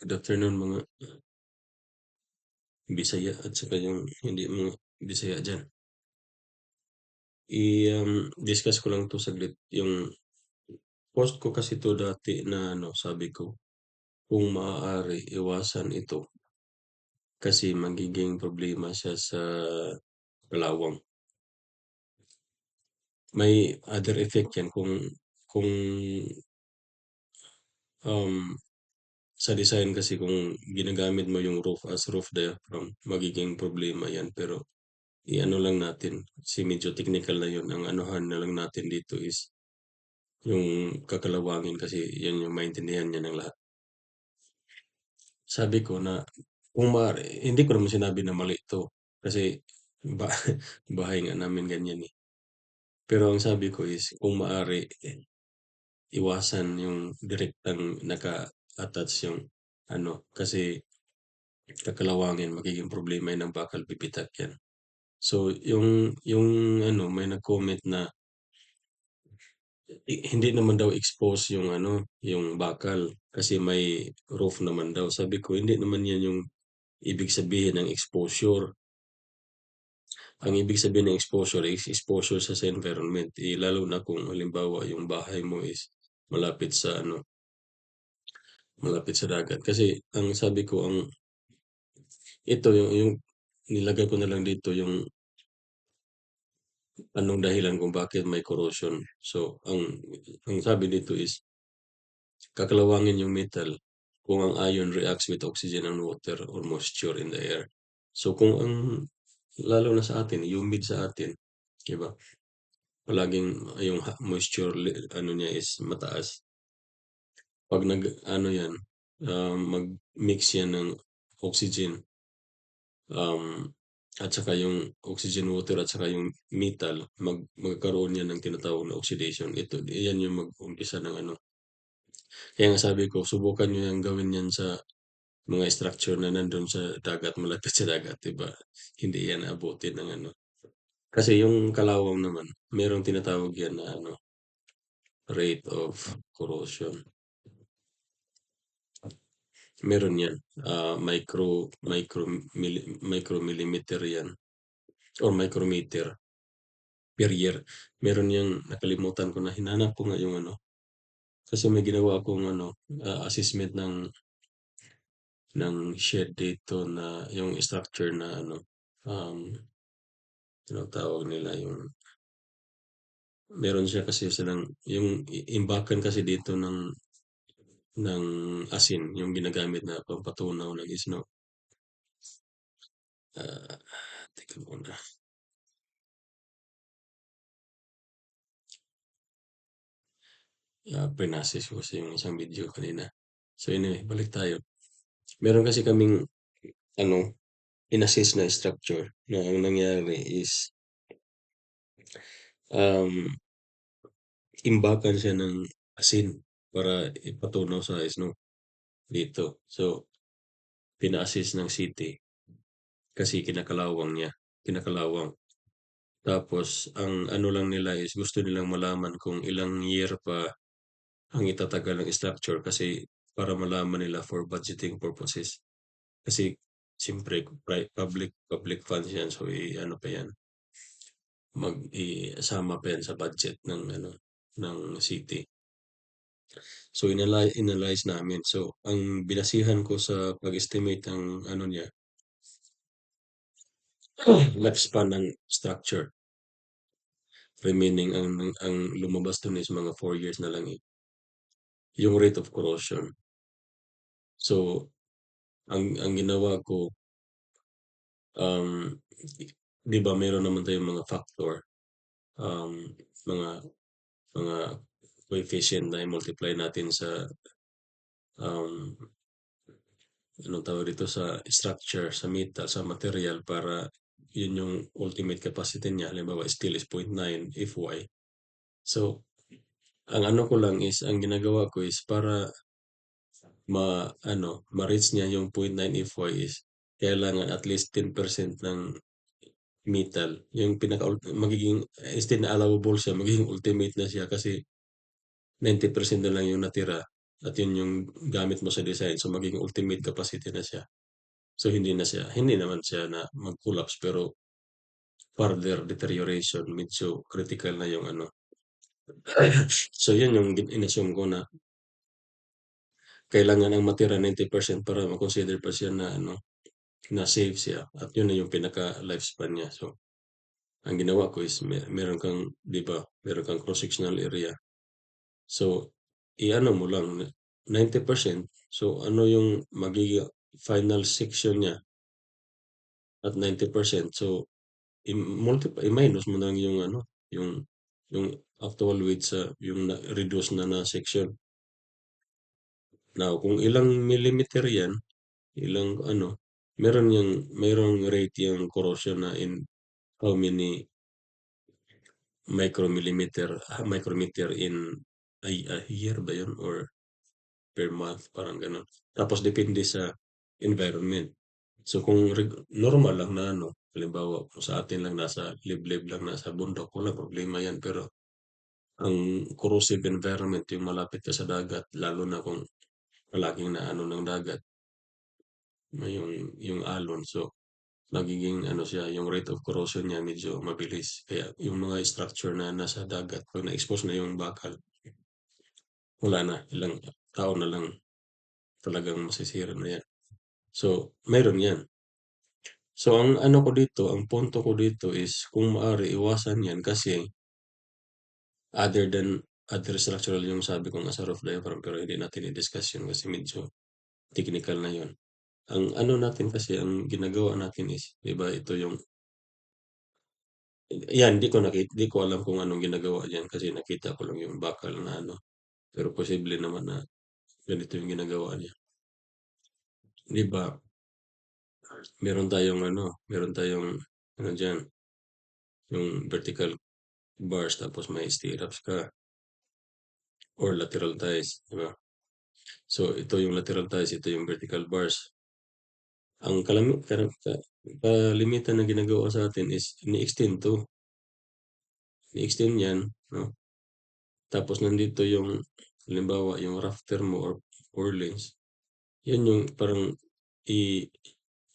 Good afternoon mga Bisaya at saka yung hindi mga Bisaya diyan. Discuss ko lang 'to saglit, yung post ko kasi 'to dati na ano, sabi ko, kung maaari iwasan ito kasi magiging problema siya sa kalawang. May other effect yan kung, um, sa design kasi kung ginagamit mo yung roof as roof diaphragm, magiging problema yan pero i-ano lang natin, kasi medyo technical na yun, ang anuhan na lang natin dito is yung kakalawangin kasi yan yung maintindihan niya ng lahat. Sabi ko na kung maaari, hindi ko naman sinabi na mali ito kasi ba bahay nga namin ganyan eh. Pero ang sabi ko is kung maaari iwasan yung direktang naka-attach yung ano kasi kakalawangin magiging problema yan ng bakal bibitak yan. So yung ano may nag-comment na hindi naman daw expose yung ano, yung bakal kasi may roof naman daw. Sabi ko, hindi naman yan yung ibig sabihin ng exposure. Ang ibig sabihin ng exposure is exposure sa environment. Lalo na kung halimbawa yung bahay mo is malapit sa ano, malapit sa dagat. Kasi ang sabi ko, ito yung nilagay ko na lang dito yung anong dahilan kung bakit may corrosion. So, ang sabi dito is kakalawangin yung metal kung ang ion reacts with oxygen and water or moisture in the air. So kung lalo na sa atin, humid sa atin, 'di ba? Palaging yung moisture ano niya is mataas. Pag ano yan, mag-mix yan ng oxygen, um, at saka yung oxygen water at saka yung metal, magkaroon yan ng tinatawag na oxidation. Ito, yan yung mag-umpisa ng ano. Kaya nga sabi ko, subukan nyo yung gawin yan sa mga structure na nandun sa dagat, malapit sa dagat, 'di ba? Hindi yan aabutin ng ano. Kasi yung kalawang naman, merong tinatawag yan na ano, rate of corrosion. Meron yan. Micromillimeter yan or micrometer per year. Meron yang nakalimutan ko na hinanap ko nga yung ano. Kasi may ginawa akong ano, assessment ng shed dito na yung structure na ano, um, ano tawag nila yung meron siya kasi silang yung imbakan kasi dito ng asin, yung ginagamit na pampatunaw ng isno. Ah, teka muna. Pinasis ko kasi yung isang video kanina. So anyway, balik tayo. Meron kasi kaming ano, inassist na structure na ang nangyari is um, imbakan siya ng asin para ipatunaw sa isno dito. So, pina-assist ng city kasi kinakalawang niya, kinakalawang. Tapos ang ano lang nila is gusto nilang malaman kung ilang year pa ang itatagal ng structure kasi para malaman nila for budgeting purposes. Kasi siyempre public funds yan so ano pa yan isama pa yan sa budget ng ano ng city. So inanalyze namin. So ang binasihan ko sa pag-estimate ng ano niya lifespan ng structure remaining ang lumabas dun is mga 4 years na lang eh. Yung rate of corrosion. So ang ginawa ko um 'di ba meron naman tayong mga factor, um, mga mga coefficient na i-multiply natin sa um, anong tawag dito sa structure, sa metal, sa material para yun yung ultimate capacity niya. Halimbawa, steel is 0.9 Fy. So, ang ano ko lang is, ang ginagawa ko is para ma-reach niya yung 0.9 Fy is kailangan at least 10% ng metal. Yung magiging, instead na allowable siya, magiging ultimate na siya kasi 90% na lang yung natira. at yun yung gamit mo sa design, so magiging ultimate capacity na siya. So hindi naman siya na mag-collapse pero further deterioration, medyo critical na yung ano. So yun yung in-assume ko na kailangan ang matira 90% para ma-consider pa siya na ano, na safe siya at yun na yung pinaka-lifespan niya. So ang ginawa ko is meron kang, 'di ba, meron kang cross-sectional area. So i-ano mo lang 90%, so ano yung magiging final section niya at 90%. So i-minus mo lang yung ano, yung yung actual weight sa yung reduce na section. Now kung ilang millimeter 'yan, ilang ano, merong rate yung corrosion na in how many micrometer in a year ba yun or per month, parang gano'n. Tapos depende sa environment. So kung normal lang na ano, halimbawa kung sa atin lang nasa liblib lang, nasa bundok, walang problema yan. Pero ang corrosive environment, yung malapit ka sa dagat, lalo na kung palaking na ano ng dagat, yung alon. So magiging ano siya, yung rate of corrosion niya medyo mabilis. Kaya yung mga structure na nasa dagat, pag na-expose na yung bakal, wala na, ilang taon na lang talagang masisira na yan. So, meron yan. So, ang ano ko dito, ang punto ko dito is kung maaari iwasan yan kasi other than other structural yung sabi ko nga sa roof diaphragm pero hindi natin i-discuss yun kasi medyo technical na yun. Ang ano natin kasi, ang ginagawa natin is, di ba, ito yung, yan, di ko alam kung anong ginagawa yan kasi nakita ko lang yung bakal na ano. Pero posible naman na ganito yung ginagawa niya. Di ba, meron tayong ano dyan, yung vertical bars tapos may stirrups ka or lateral ties, di ba? So ito yung lateral ties, ito yung vertical bars. Ang kalimitan na ginagawa sa atin is ini-extend to. Ini-extend yan, no? Tapos nandito yung, halimbawa, yung rafter mo or purlins. Yan yung parang i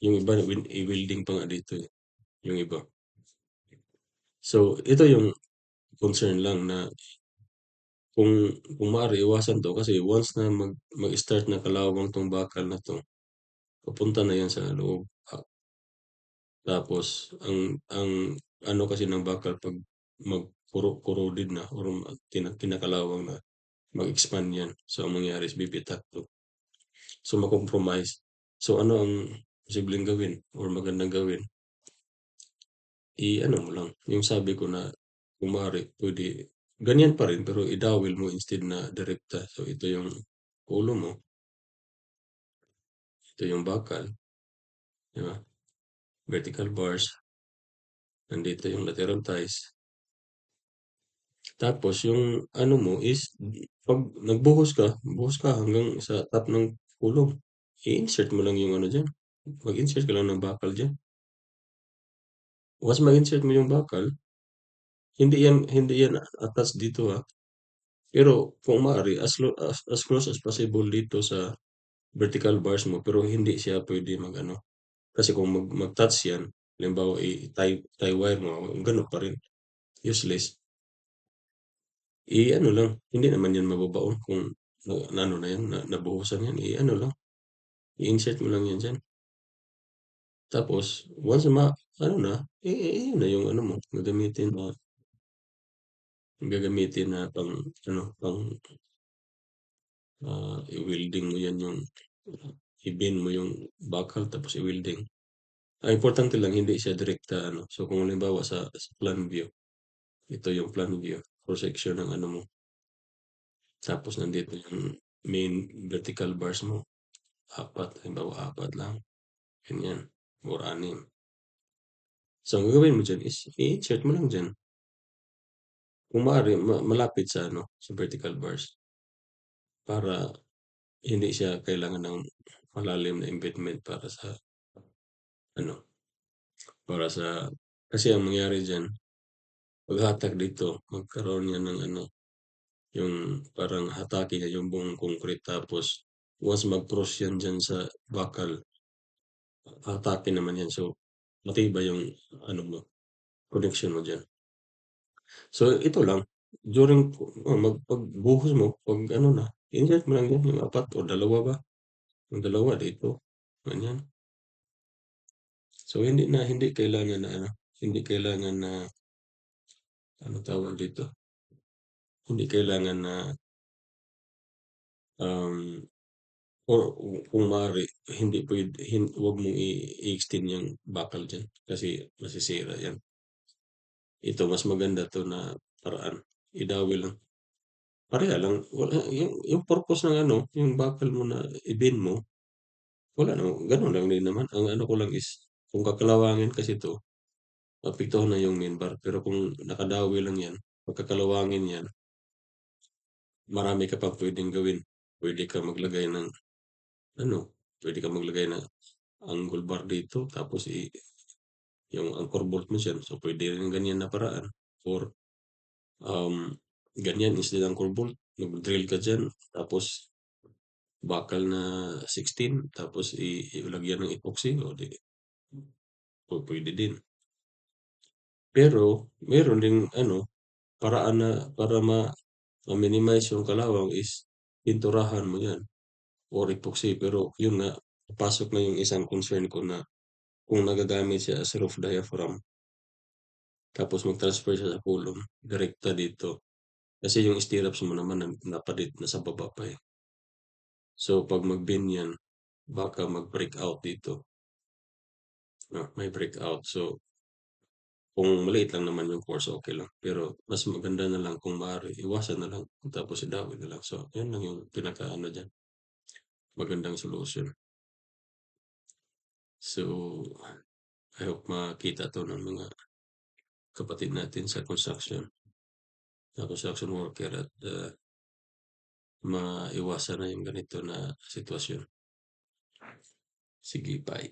yung iba i-welding pa nga dito eh, yung iba. So ito yung concern lang na kung kung maaari iwasan 'to kasi once na mag-start na kalawang 'tong bakal na 'to, papunta na 'yan sa loob. Tapos ang ano kasi ng bakal 'pag corroded na or kinakalawang na, mag-expand 'yan. So ang mangyayari is bibitak 'to. So ma-compromise. So ano ang posibleng gawin or magandang gawin, i-ano mo lang, yung sabi ko na kung maaari puwede ganyan pa rin pero idawil mo instead na direkta. So ito yung ulo mo, ito yung bakal, 'di ba? Vertical bars, nandito yung lateral ties. Tapos yung ano mo is 'pag buhos ka hanggang sa top ng kulong. I-insert mo lang yung ano diyan, mag-insert ka lang ng bakal diyan. Once ma-insert mo yung bakal, hindi yan attached dito, pero kung maaari as close as possible dito sa vertical bars mo pero hindi siya puwede mag-ano, kasi kung mag-touch yan, halimbawa tie wire mo, gano'n pa rin, useless. I-ano lang, hindi naman yan mababaon kung na ano na yan, nabuhusan yan, i-ano lang, i-insert mo lang yan diyan. Tapos once ano na, yun na yung ano mo, gagamitin na pang ano, i-welding mo yan yung i-bend mo yung bakal tapos i-welding. Ang importante lang hindi siya direkta ano, so kung halimbawa sa plan view, ito yung plan view, cross section ng ano mo, tapos nandito yung main vertical bars mo. Apat, halimbawa apat lang, ganyan, or anim. So, ang gagawin mo diyan is i-insert mo lang diyan. Kung maaari malapit sa ano, sa vertical bars para hindi siya kailangan ng malalim na embedment ano, para sa kasi ang mangyayari diyan, paghatak dito magkaroon yan ng ano, yung parang hatakin niya yung buong concrete tapos once mag-cross yan diyan sa bakal, hatakin naman yan. So, matibay yung ano mo, connection mo diyan. So, ito lang, during pagbuhos mo, 'pag ano na, insert mo lang yan yung 4 o 2 ba, yung 2 dito, ganyan. So, hindi kailangan na ano, hindi kailangan na ano tawag dito, hindi kailangan na, um, or kung maaari hindi puwede 'wag mong i-extend yung bakal diyan kasi masisira yan. Ito mas maganda 'to na paraan, idawil lang. Pareha lang, wala yung purpose ng ano, yung bakal mo na i-bend mo, wala naman gano'n lang din naman. Ang ano ko lang is kung kakalawangin kasi 'to, maapektuhan na yung main bar, pero kung nakadawil lang yan, pagkakalawangin yan, marami ka pang puwedeng gawin. Puwede ka maglagay ng ano, puwede kang maglagay ng angle bar dito tapos yung anchor bolt mo diyan. So, puwede rin ganyan na paraan or, um, ganyan instead anchor bolt, mag-drill ka diyan tapos bakal na 16 tapos lagyan ng epoxy o 'di pupuwede din. Pero meron ding ano, paraan na para ma-minimize yung kalawang is pinturahan mo 'yan or epoxy. Pero yun nga, papasok na yung isang concern ko na kung nagagamit siya as roof diaphragm tapos mag-transfer siya sa kulong, direkta dito. Kasi yung stirrups mo naman napadit nasa baba pa, eh. So, 'pag mag-bend 'yan, baka mag-break out dito, may break out. So, kung maliit lang naman yung force, okey lang. Pero mas maganda na lang kung maaari iwasan na lang tapos idawit na lang. So, yun lang yung pinaka-ano diyan, magandang solusyon. So, I hope makita 'to ng mga kapatid natin sa construction worker at, maiwasan na yung ganito na sitwasyon. Sige, bye.